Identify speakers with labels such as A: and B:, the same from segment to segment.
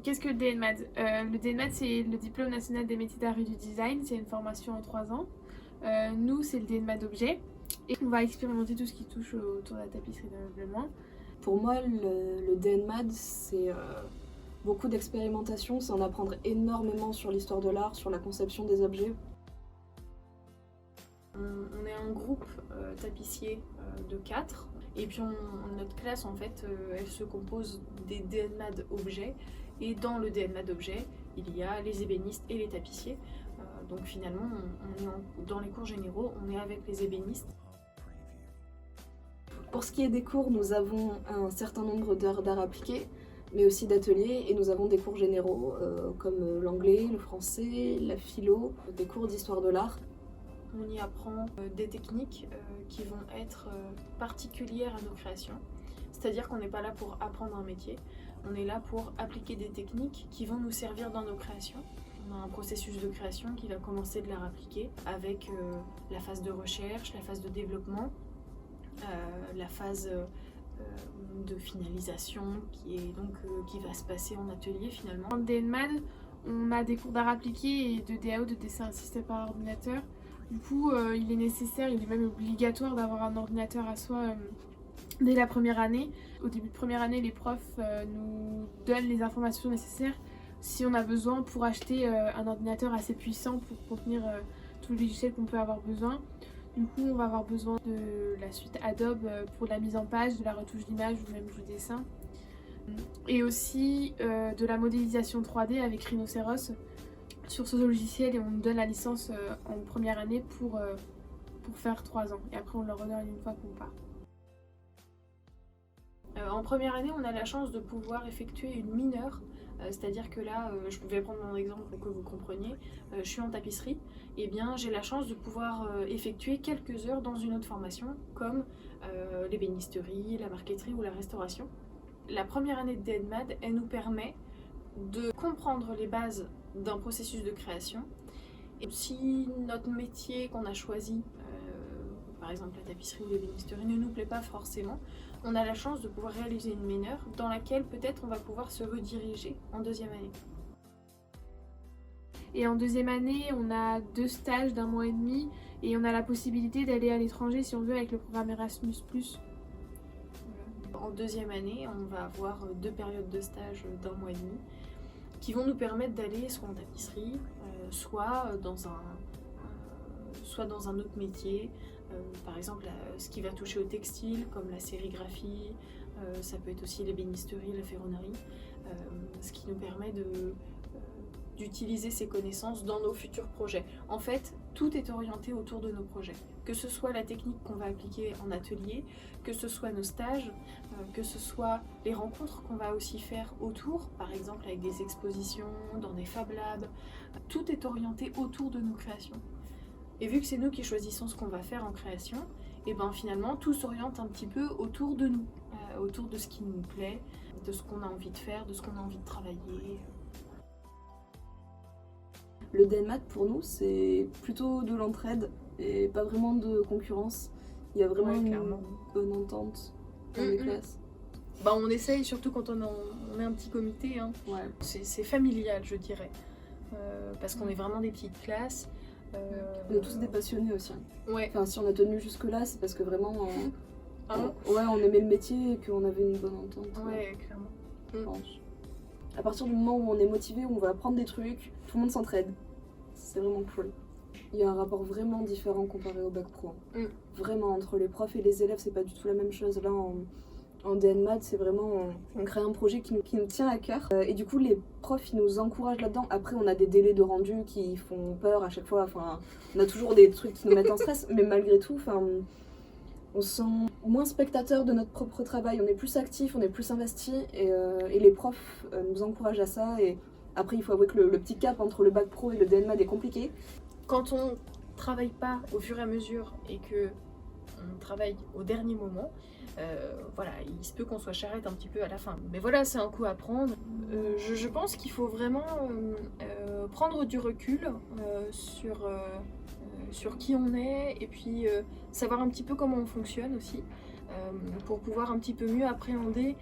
A: Qu'est-ce que le DNMAD? Le DNMAD, c'est le Diplôme National des Métiers d'Art et du Design. C'est une formation en 3 ans. Nous, c'est le DNMAD objet. Et on va expérimenter tout ce qui touche autour de la tapisserie d'ameublement.
B: Pour moi, le DNMAD, c'est beaucoup d'expérimentation, c'est en apprendre énormément sur l'histoire de l'art, sur la conception des objets.
C: On est un groupe tapissier de 4 et puis notre classe en fait elle se compose des DNMAD objets et dans le DNMAD objet il y a les ébénistes et les tapissiers. Donc finalement dans les cours généraux on est avec les ébénistes.
B: Pour ce qui est des cours, nous avons un certain nombre d'heures d'art appliqué, mais aussi d'ateliers, et nous avons des cours généraux comme l'anglais, le français, la philo, des cours d'histoire de l'art.
C: On y apprend des techniques qui vont être particulières à nos créations. C'est-à-dire qu'on n'est pas là pour apprendre un métier, on est là pour appliquer des techniques qui vont nous servir dans nos créations. On a un processus de création qui va commencer de l'art appliqué avec la phase de recherche, la phase de développement, la phase de finalisation qui va se passer en atelier finalement.
A: En DNMAD, on a des cours d'art appliqué et de DAO, de dessin assisté par ordinateur. Du coup, il est nécessaire, il est même obligatoire d'avoir un ordinateur à soi dès la première année. Au début de première année, les profs nous donnent les informations nécessaires si on a besoin pour acheter un ordinateur assez puissant pour contenir tous les logiciels qu'on peut avoir besoin. Du coup, on va avoir besoin de la suite Adobe pour la mise en page, de la retouche d'image ou même du dessin. Et aussi de la modélisation 3D avec Rhinoceros sur ce logiciel, et on nous donne la licence en première année pour faire 3 ans. Et après, on le redonne une fois qu'on part.
C: En première année, on a la chance de pouvoir effectuer une mineure. C'est-à-dire que là, je vais prendre mon exemple pour que vous compreniez, je suis en tapisserie, et bien j'ai la chance de pouvoir effectuer quelques heures dans une autre formation, comme l'ébénisterie, la marqueterie ou la restauration. La première année de DNMAD, elle nous permet de comprendre les bases d'un processus de création. Et si notre métier qu'on a choisi, par exemple la tapisserie ou l'ébénisterie, ne nous plaît pas forcément, on a la chance de pouvoir réaliser une mineure dans laquelle peut-être on va pouvoir se rediriger en deuxième année.
A: Et en deuxième année, on a 2 stages d'1 mois et demi et on a la possibilité d'aller à l'étranger si on veut avec le programme Erasmus+.
C: En deuxième année, on va avoir 2 périodes de stage d'1 mois et demi qui vont nous permettre d'aller soit en tapisserie, soit dans un autre métier. Par exemple, ce qui va toucher au textile, comme la sérigraphie, ça peut être aussi l'ébénisterie, la ferronnerie, ce qui nous permet d'utiliser ces connaissances dans nos futurs projets. En fait, tout est orienté autour de nos projets. Que ce soit la technique qu'on va appliquer en atelier, que ce soit nos stages, que ce soit les rencontres qu'on va aussi faire autour, par exemple avec des expositions, dans des Fab Labs, tout est orienté autour de nos créations. Et vu que c'est nous qui choisissons ce qu'on va faire en création, et ben finalement tout s'oriente un petit peu autour de nous, autour de ce qui nous plaît, de ce qu'on a envie de faire, de ce qu'on a envie de travailler.
B: Le DNMAD pour nous c'est plutôt de l'entraide et pas vraiment de concurrence. Il y a vraiment une bonne entente dans les classes.
C: Bah, on essaye surtout quand on est un petit comité, hein.
B: Ouais.
C: C'est familial je dirais, parce qu'on est vraiment des petites classes.
B: On est tous des passionnés aussi.
C: Ouais.
B: Enfin, si on a tenu jusque là, c'est parce que vraiment on aimait le métier et qu'on avait une bonne entente.
C: Ouais, clairement.
B: Je pense. À partir du moment où on est motivé, où on va apprendre des trucs, tout le monde s'entraide. C'est vraiment cool. Il y a un rapport vraiment différent comparé au bac pro. Vraiment, entre les profs et les élèves, c'est pas du tout la même chose. Là, en DNMAD, c'est vraiment, on crée un projet qui nous tient à cœur. Et du coup, les profs, ils nous encouragent là-dedans. Après, on a des délais de rendu qui font peur à chaque fois. Enfin, on a toujours des trucs qui nous mettent en stress. Mais malgré tout, enfin, on se sent moins spectateur de notre propre travail. On est plus actif, on est plus investi. Et les profs nous encouragent à ça. Et après, il faut avouer que le petit cap entre le bac pro et le DNMAD est compliqué.
C: Quand on travaille pas au fur et à mesure et que on travaille au dernier moment, voilà, il se peut qu'on soit charrette un petit peu à la fin. Mais voilà, c'est un coup à prendre. Je pense qu'il faut vraiment prendre du recul sur qui on est et puis savoir un petit peu comment on fonctionne aussi pour pouvoir un petit peu mieux appréhender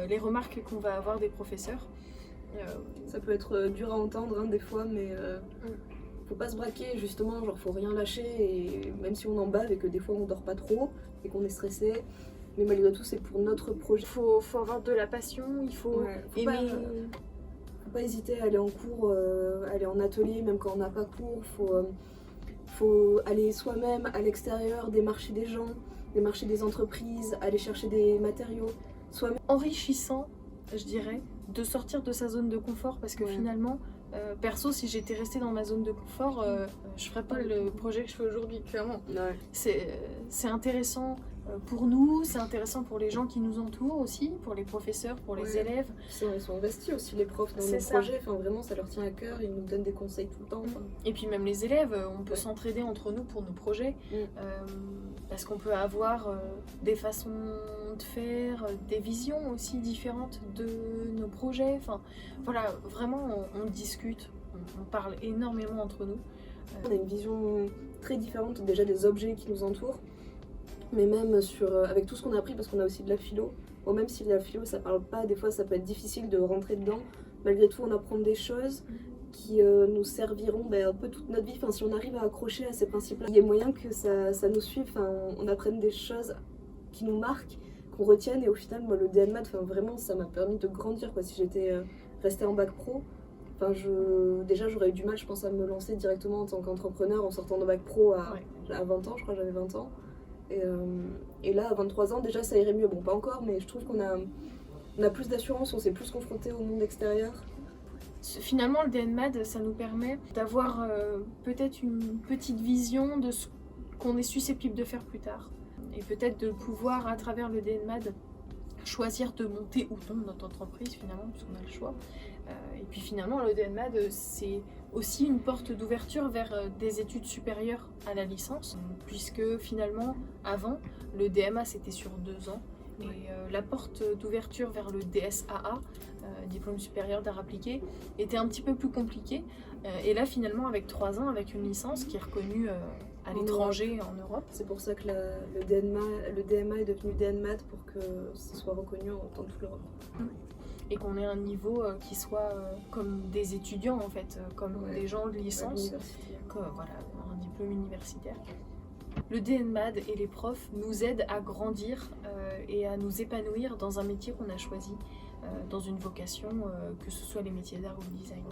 C: les remarques qu'on va avoir des professeurs.
B: Ça peut être dur à entendre hein, des fois, mais faut pas se braquer justement, genre faut rien lâcher, et même si on en bave et que des fois on dort pas trop et qu'on est stressé, mais malgré tout c'est pour notre projet.
C: Faut avoir de la passion, il faut
B: Ouais,
C: aimer.
B: Faut pas hésiter à aller en cours, aller en atelier, même quand on n'a pas cours. Faut aller soi-même à l'extérieur, démarcher des gens, démarcher des entreprises, aller chercher des matériaux. Soi-même.
C: Enrichissant, je dirais, de sortir de sa zone de confort parce que
B: Ouais.
C: finalement, perso, si j'étais restée dans ma zone de confort, je ferais pas le projet que je fais aujourd'hui, clairement.
B: Ouais.
C: C'est intéressant pour nous, c'est intéressant pour les gens qui nous entourent aussi, pour les professeurs, pour les
B: Ouais.
C: élèves.
B: Ils sont investis aussi les profs dans
C: C'est
B: nos
C: ça.
B: projets, enfin vraiment ça leur tient à cœur, ils nous donnent des conseils tout le temps. Enfin.
C: Et puis même les élèves, on peut
B: Ouais.
C: s'entraider entre nous pour nos projets,
B: Mm.
C: parce qu'on peut avoir des façons de faire, des visions aussi différentes de nos projets. Enfin, voilà, vraiment, on discute, on parle énormément entre nous.
B: On a une vision très différente déjà des objets qui nous entourent, mais même avec tout ce qu'on a appris, parce qu'on a aussi de la philo. Bon, même si la philo ça parle pas, des fois ça peut être difficile de rentrer dedans. Malgré tout, on apprend des choses qui nous serviront un peu toute notre vie. Enfin, si on arrive à accrocher à ces principes-là, il y a moyen que ça nous suive, enfin, on apprenne des choses qui nous marquent, qu'on retienne. Et au final, moi, le DNMAT, enfin, vraiment, ça m'a permis de grandir, quoi. Si j'étais restée en bac pro, enfin, déjà, j'aurais eu du mal, je pense, à me lancer directement en tant qu'entrepreneur en sortant de bac pro à 20 ans, je crois que j'avais 20 ans. Et là, à 23 ans, déjà, ça irait mieux. Bon, pas encore, mais je trouve qu'on a plus d'assurance, on s'est plus confronté au monde extérieur.
C: Finalement, le DNMAD, ça nous permet d'avoir peut-être une petite vision de ce qu'on est susceptible de faire plus tard. Et peut-être de pouvoir, à travers le DNMAD, choisir de monter ou non notre entreprise, finalement, puisqu'on a le choix. Et puis finalement, le DNMAD, c'est aussi une porte d'ouverture vers des études supérieures à la licence, puisque finalement, avant, le DMA, c'était sur 2 ans. Et la porte d'ouverture vers le DSAA, diplôme supérieur d'art appliqué, était un petit peu plus compliquée. Et là, finalement, avec 3 ans, avec une licence qui est reconnue à l'étranger, en Europe.
B: C'est pour ça que le DMA est devenu DNMAT, pour que ce soit reconnu dans toute l'Europe.
C: Et qu'on ait un niveau qui soit comme des étudiants, en fait, comme des gens de licence, voilà, un diplôme universitaire. Le DNMAD et les profs nous aident à grandir et à nous épanouir dans un métier qu'on a choisi, dans une vocation, que ce soit les métiers d'art ou le design.